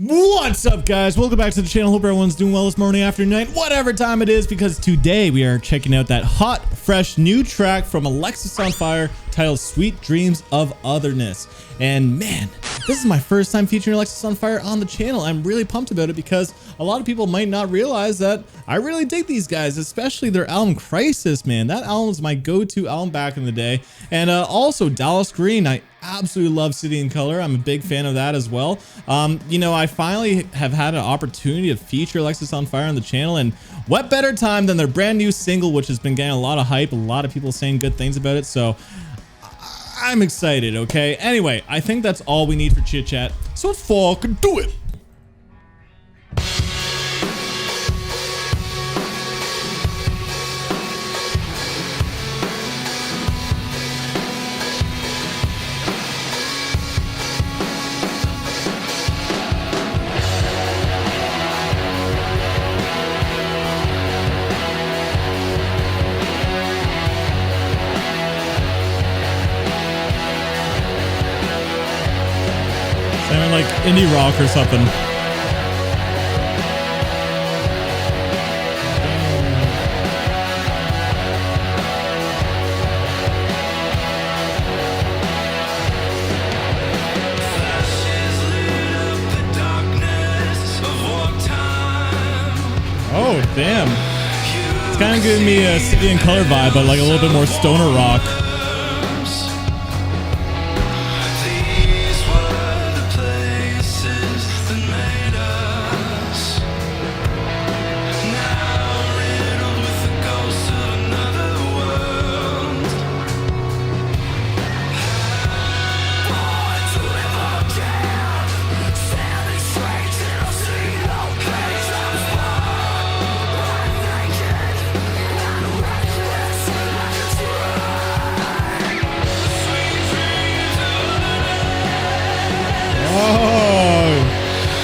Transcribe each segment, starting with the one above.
What's up, guys? Welcome back to the channel. Hope everyone's doing well this morning, afternoon, night, whatever time it is, because today we are checking out that hot, fresh new track from Alexisonfire titled Sweet Dreams of Otherness. And man, this is my first time featuring Alexisonfire on the channel. I'm really pumped about it because a lot of people might not realize that I really dig these guys, especially their album Crisis, man. That album was my go-to album back in the day. And also Dallas Green, I absolutely love City in Color. I'm a big fan of that as well. You know, I finally have had an opportunity to feature Alexisonfire on the channel, and what better time than their brand new single, which has been getting a lot of hype, a lot of people saying good things about it. So I'm excited, okay? Anyway, I think that's all we need for chit chat. So let's fucking do it. Sounding like indie rock or something. Oh, damn. It's kind of giving me a City in Color vibe, but like a little bit more stoner rock. Oh,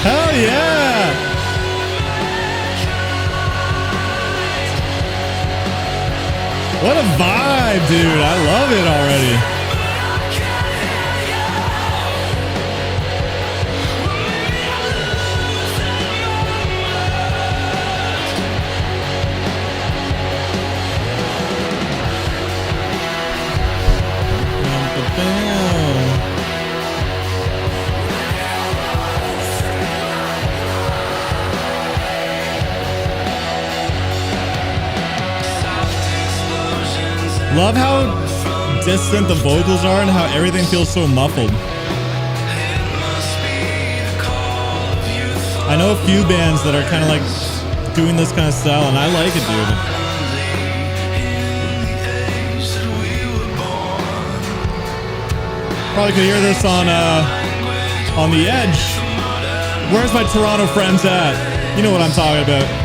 hell yeah. What a vibe, dude. I love it already. Love how distant the vocals are and how everything feels so muffled. I know a few bands that are kind of like doing this kind of style, and I like it, dude. Probably could hear this on The Edge. Where's my Toronto friends at? You know what I'm talking about.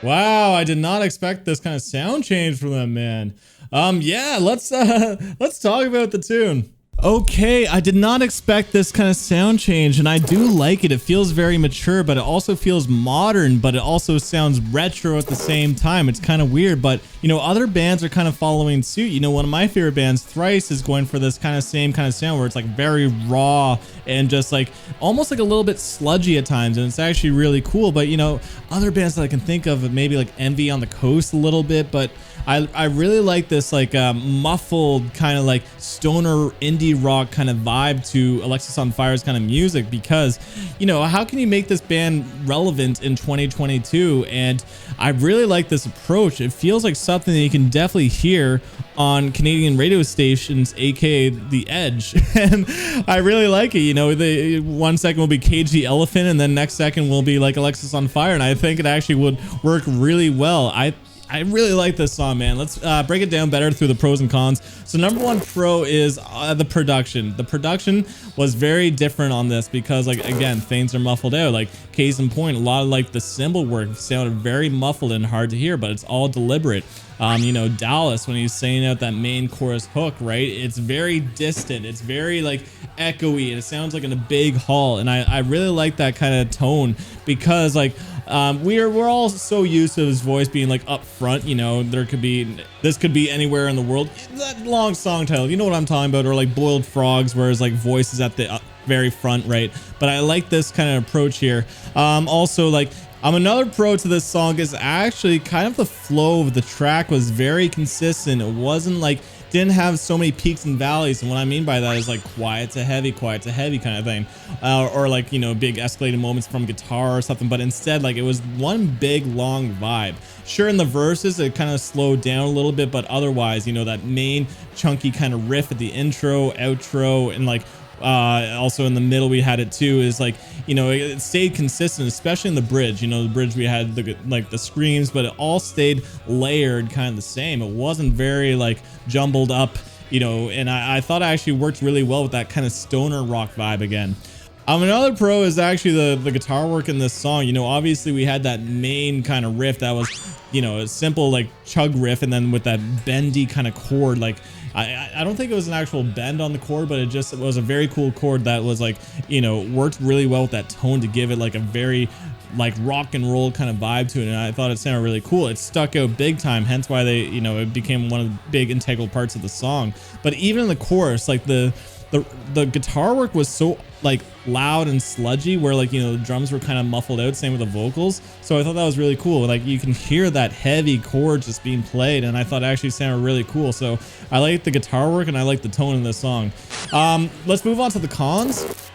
Wow, I did not expect this kind of sound change from them, man. Yeah, let's talk about the tune. Okay, I did not expect this kind of sound change, and I do like it. It feels very mature, but it also feels modern, but it also sounds retro at the same time. It's kind of weird, but you know, other bands are kind of following suit. You know, one of my favorite bands, Thrice, is going for this kind of same kind of sound where it's like very raw and just like almost like a little bit sludgy at times, and it's actually really cool. But you know, other bands that I can think of, maybe like Envy on the Coast a little bit, but I really like this like muffled kind of like stoner indie rock kind of vibe to Alexisonfire's kind of music, because you know, how can you make this band relevant in 2022? And I really like this approach. It feels like something that you can definitely hear on Canadian radio stations, aka The Edge. And I really like it. You know, the 1 second will be Cage the Elephant, and then next second will be like Alexisonfire, and I think it actually would work really well. I really like this song, man. Let's break it down better through the pros and cons. So number one pro is the production. The production was very different on this because, like, again, things are muffled out. Like, case in point, a lot of like the cymbal work sounded very muffled and hard to hear, but it's all deliberate. You know, Dallas, when he's saying out that main chorus hook, right? It's very distant. It's very like echoey, and it sounds like in a big hall. And I really like that kind of tone because like we're all so used to his voice being like up front. You know, this could be anywhere in the world. That long song title, you know what I'm talking about, or like Boiled Frogs, where his like voice is at the very front, right? But I like this kind of approach here. Also, like, another pro to this song is actually kind of the flow of the track was very consistent. It wasn't like, didn't have so many peaks and valleys. And what I mean by that is like quiet to heavy kind of thing, or like, you know, big escalating moments from guitar or something, but instead like it was one big long vibe. Sure, in the verses it kind of slowed down a little bit, but otherwise, you know, that main chunky kind of riff at the intro, outro, and like also in the middle we had it too, is like, you know, it stayed consistent, especially in the bridge. You know, the bridge we had the screams, but it all stayed layered kind of the same. It wasn't very like jumbled up, you know, and I thought it actually worked really well with that kind of stoner rock vibe again. Another pro is actually the guitar work in this song. You know, obviously we had that main kind of riff that was, you know, a simple like chug riff, and then with that bendy kind of chord, like I don't think it was an actual bend on the chord, but it was a very cool chord that was like, you know, worked really well with that tone to give it like a very like rock and roll kind of vibe to it. And I thought it sounded really cool. It stuck out big time, hence why they, you know, it became one of the big integral parts of the song. But even in the chorus, like the guitar work was so like loud and sludgy, where like, you know, the drums were kind of muffled out, same with the vocals. So I thought that was really cool. Like you can hear that heavy chord just being played, and I thought it actually sounded really cool. So I like the guitar work and I like the tone in this song. Let's move on to the cons.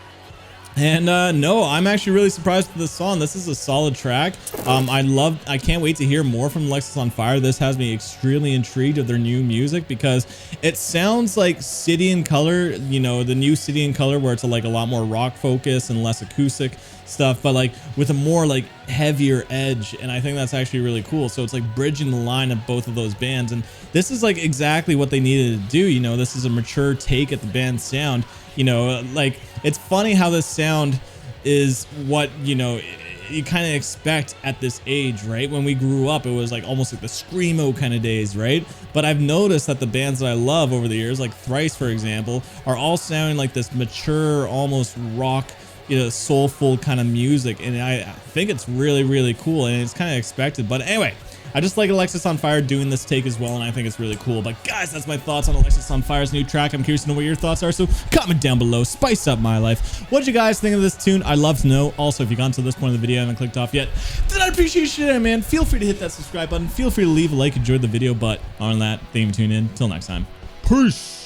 And no, I'm actually really surprised with this song. This is a solid track. I can't wait to hear more from Alexisonfire. This has me extremely intrigued of their new music because it sounds like City and Color, you know, the new City and Color, where it's like a lot more rock focus and less acoustic stuff, but like with a more like heavier edge. And I think that's actually really cool. So it's like bridging the line of both of those bands. And this is like exactly what they needed to do. You know, this is a mature take at the band's sound. You know, like, it's funny how this sound is what, you know, you kind of expect at this age, right? When we grew up, it was like almost like the screamo kind of days, right? But I've noticed that the bands that I love over the years, like Thrice, for example, are all sounding like this mature, almost rock, you know, soulful kind of music. And I think it's really, really cool, and it's kind of expected. But anyway, I just like Alexisonfire doing this take as well, and I think it's really cool. But guys, that's my thoughts on Alexisonfire's new track. I'm curious to know what your thoughts are, so comment down below. Spice up my life. What did you guys think of this tune? I'd love to know. Also, if you've gotten to this point of the video and haven't clicked off yet, then I'd appreciate shit, man. Feel free to hit that subscribe button. Feel free to leave a like, enjoy the video. But on that, thank you for tuning in. Till next time. Peace.